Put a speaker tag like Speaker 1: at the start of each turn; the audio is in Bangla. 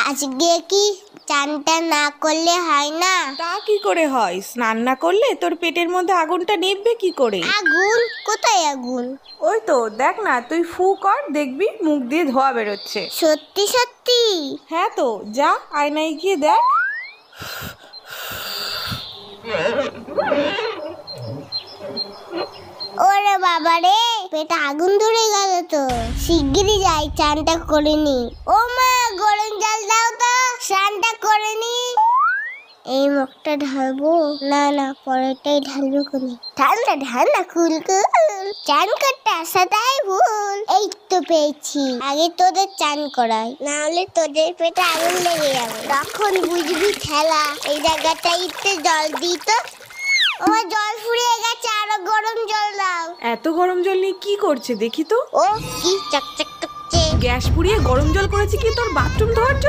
Speaker 1: আজকে কি চানটা না করলে হয় না?
Speaker 2: তা কি করে হয়? স্নান না করলে তোর পেটের মধ্যে আগুনটা নিভবে কি করে?
Speaker 1: আগুন? কোথায় আগুন?
Speaker 2: ওই তো দেখ না, তুই ফু কর, দেখবি মুখ দিয়ে ধোঁয়া বেরোচ্ছে।
Speaker 1: সত্যি সত্যি?
Speaker 2: হ্যাঁ তো, যা আয়নায় গিয়ে দেখ।
Speaker 1: ওরে বাবা রে, পেটে আগুন ধরে গেল তো। শিগগিরই যাই, চানটা করে নি। ও মা, গরম জল দাও তো, স্নানটা করে নি। এই মুখটা ঢালবো? না না, পরেরটাই ঢালবো কোনি। ঠান্ডা ঠান্ডা কুলকুল, চান করতে আসাটাই ভুল। এই তো পেয়েছি, আগে তোদের চান করাই, না হলে তোদের পেটে আগুন লেগে যাবে, তখন বুঝবি ঠেলা। এই জায়গাটা একটু জল দিই তো। আমার জল ফুরিয়ে গেছে, আরো গরম জল দাও।
Speaker 2: এত গরম জল নিয়ে কি করছে দেখি তো।
Speaker 1: ও কি চকচক করছে।
Speaker 2: গ্যাস পুড়িয়ে গরম জল করেছে কি তোর বাথরুম ধোয়ার জন্য?